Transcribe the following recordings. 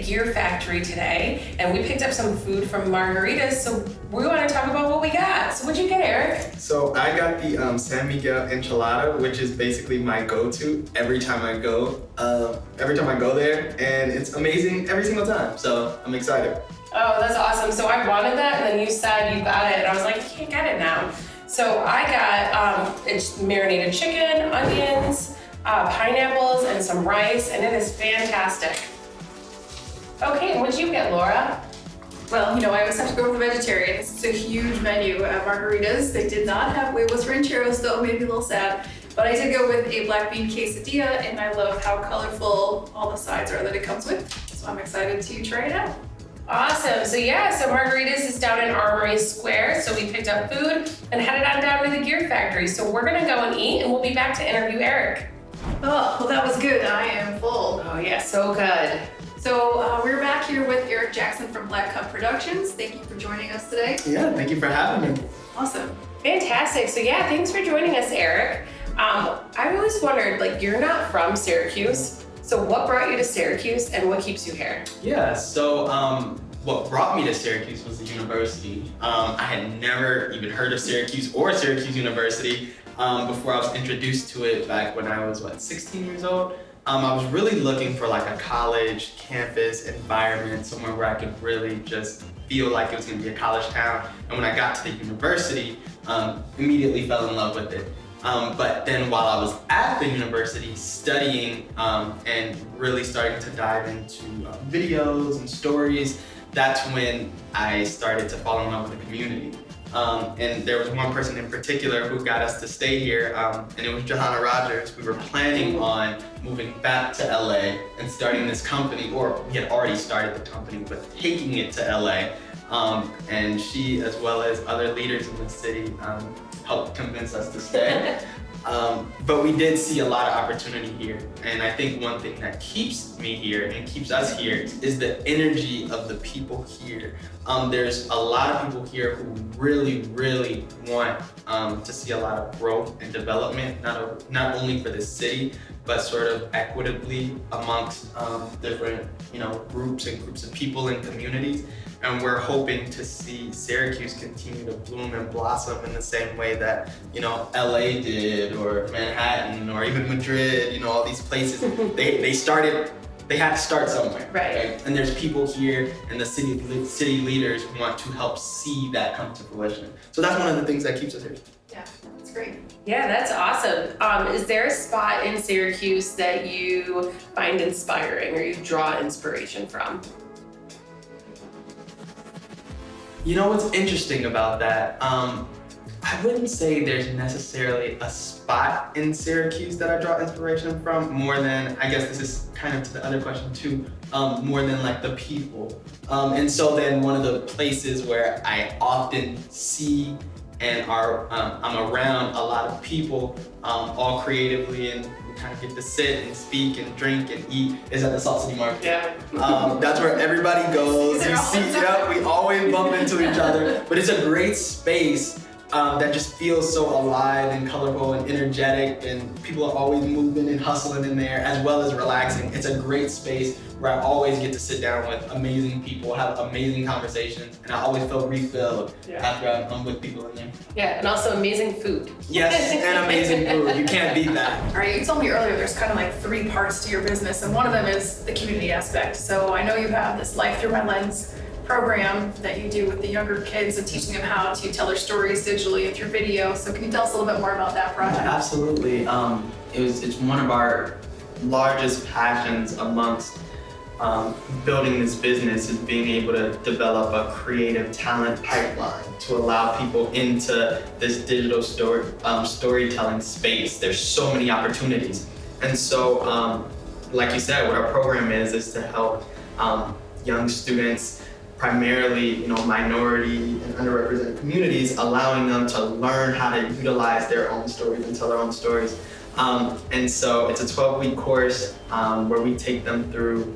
Gear Factory today, and we picked up some food from Margarita, so we want to talk about what we got. So what'd you get, Eric? So I got the San Miguel enchilada, which is basically my go-to every time I go there, and it's amazing every single time, so I'm excited. Oh, that's awesome. So I wanted that, and then you said you got it, and I was like, you can't get it now. So I got it's marinated chicken, onions, pineapples, and some rice, and it is fantastic. Okay, and what'd you get, Laura? Well, I always have to go with the vegetarian. It's a huge menu at Margaritas. They did not have huevos rancheros, though, made me a little sad. But I did go with a black bean quesadilla, and I love how colorful all the sides are that it comes with. So I'm excited to try it out. Awesome. So Margaritas is down in Armory Square. So we picked up food and headed on down to the Gear Factory. So we're gonna go and eat, and we'll be back to interview Eric. Oh, well, that was good. I am full. Oh yeah, so good. So we're back here with Eric Jackson from Black Cub Productions. Thank you for joining us today. Yeah, thank you for having me. Awesome. Fantastic. So thanks for joining us, Eric. I've always wondered, you're not from Syracuse. So what brought you to Syracuse and what keeps you here? Yeah, so what brought me to Syracuse was the university. I had never even heard of Syracuse or Syracuse University before I was introduced to it back when I was, 16 years old. I was really looking for a college campus environment, somewhere where I could really just feel like it was gonna be a college town. And when I got to the university, immediately fell in love with it. But then while I was at the university studying and really starting to dive into videos and stories, that's when I started to fall in love with the community. And there was one person in particular who got us to stay here, and it was Johanna Rogers. We were planning on moving back to LA and starting this company, or we had already started the company, but taking it to LA. And she, as well as other leaders in the city, helped convince us to stay. But we did see a lot of opportunity here. And I think one thing that keeps me here and keeps us here is the energy of the people here. There's a lot of people here who really, really want to see a lot of growth and development, not only for the city, but sort of equitably amongst different groups of people and communities. And we're hoping to see Syracuse continue to bloom and blossom in the same way that, LA did, or Manhattan, or even Madrid, all these places. They had to start somewhere. Right. And there's people here, and the city leaders want to help see that come to fruition. So that's one of the things that keeps us here. Yeah, that's great. Yeah, that's awesome. Is there a spot in Syracuse that you find inspiring or you draw inspiration from? What's interesting about that, I wouldn't say there's necessarily a spot in Syracuse that I draw inspiration from, more than, I guess this is kind of to the other question too, more than the people. And so then one of the places where I often see and I'm around a lot of people, all creatively, and we kind of get to sit and speak and drink and eat, is at the Salt City Market. Yeah. That's where everybody goes. You see, we always bump into each other, but it's a great space that just feels so alive and colorful and energetic, and people are always moving and hustling in there, as well as relaxing. It's a great space where I always get to sit down with amazing people, have amazing conversations, and I always feel refilled after I'm with people in there. Yeah, and also amazing food. Yes, and amazing food. You can't beat that. All right, you told me earlier there's kind of 3 parts to your business, and one of them is the community aspect. So I know you have this Life Through My Lens program that you do with the younger kids and teaching them how to tell their stories digitally and through video. So can you tell us a little bit more about that project? Absolutely. It's one of our largest passions amongst building this business, is being able to develop a creative talent pipeline to allow people into this digital storytelling space. There's so many opportunities. And so, like you said, what our program is to help young students, primarily minority and underrepresented communities, allowing them to learn how to utilize their own stories and tell their own stories. And so it's a 12-week course where we take them through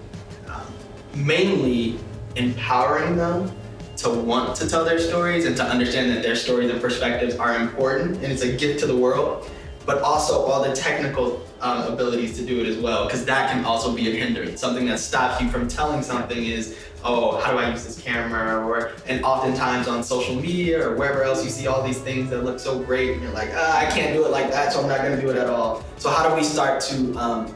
mainly empowering them to want to tell their stories and to understand that their stories and perspectives are important, and it's a gift to the world. but also all the technical abilities to do it as well, because that can also be a hindrance. Something that stops you from telling something is, oh, how do I use this camera? And oftentimes on social media or wherever else you see all these things that look so great and you're like, I can't do it like that, so I'm not gonna do it at all. So how do we start to,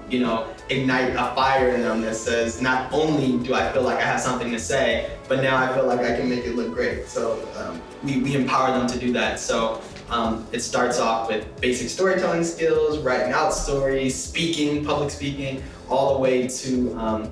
ignite a fire in them that says, not only do I feel like I have something to say, but now I feel like I can make it look great. So we empower them to do that. So it starts off with basic storytelling skills, writing out stories, speaking, public speaking, all the way to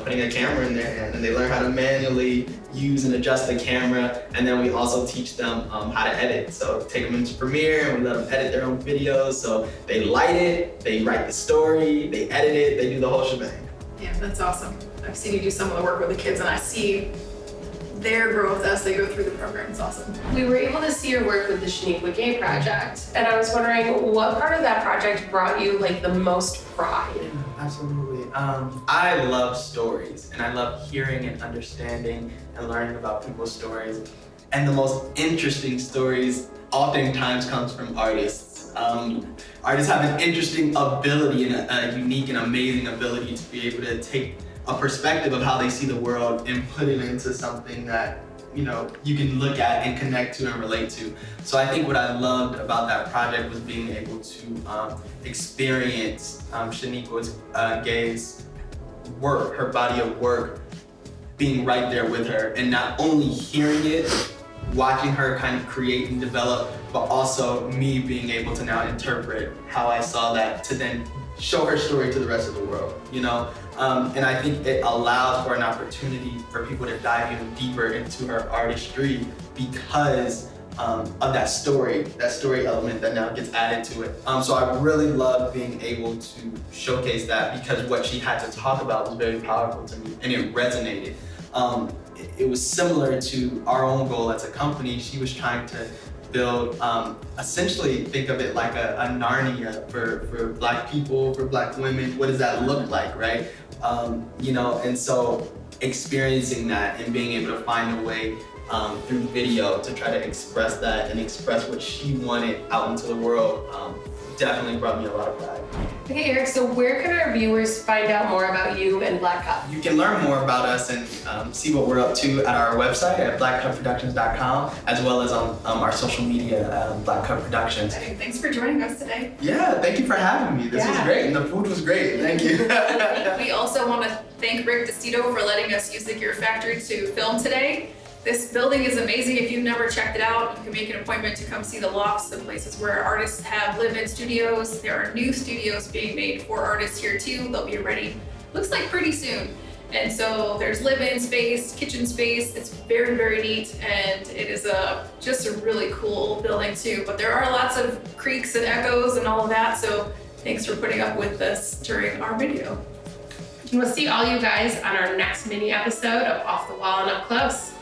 putting a camera in their hand, and they learn how to manually use and adjust the camera. And then we also teach them how to edit. So take them into Premiere and we let them edit their own videos. So they light it, they write the story, they edit it, they do the whole shebang. Yeah, that's awesome. I've seen you do some of the work with the kids and I see their growth as they go through the program. It's awesome. We were able to see your work with the Shanequa Gay Project, and I was wondering what part of that project brought you like the most pride? Absolutely. I love stories, and I love hearing and understanding and learning about people's stories. And the most interesting stories oftentimes comes from artists. Artists have an interesting ability and a unique and amazing ability to be able to take a perspective of how they see the world and put it into something that you can look at and connect to and relate to. So I think what I loved about that project was being able to experience Shanequa Gay's work, her body of work, being right there with her, and not only hearing it, watching her kind of create and develop, but also me being able to now interpret how I saw that to then show her story to the rest of the world, And I think it allows for an opportunity for people to dive even deeper into her artistry because of that story element that now gets added to it. So I really love being able to showcase that because what she had to talk about was very powerful to me and it resonated. It was similar to our own goal as a company. She was trying to build, essentially think of it like a Narnia for Black people, for Black women. What does that look like, right? And so experiencing that and being able to find a way through video to try to express that and express what she wanted out into the world definitely brought me a lot of pride. Okay, Eric, so where can our viewers find out more about you and Black Cub? You can learn more about us and see what we're up to at our website at blackcubproductions.com, as well as on our social media at Black Cub Productions. Hey, thanks for joining us today. Yeah, thank you for having me. This was great, and the food was great. Thank you. We also want to thank Rick DeCito for letting us use the Gear Factory to film today. This building is amazing. If you've never checked it out, you can make an appointment to come see the lofts, the places where artists have live-in studios. There are new studios being made for artists here too. They'll be ready, looks like pretty soon. And so there's live-in space, kitchen space. It's very, very neat. And it is just a really cool building too. But there are lots of creaks and echoes and all of that. So thanks for putting up with this during our video. And we'll see all you guys on our next mini episode of Off the Wall and Up Close.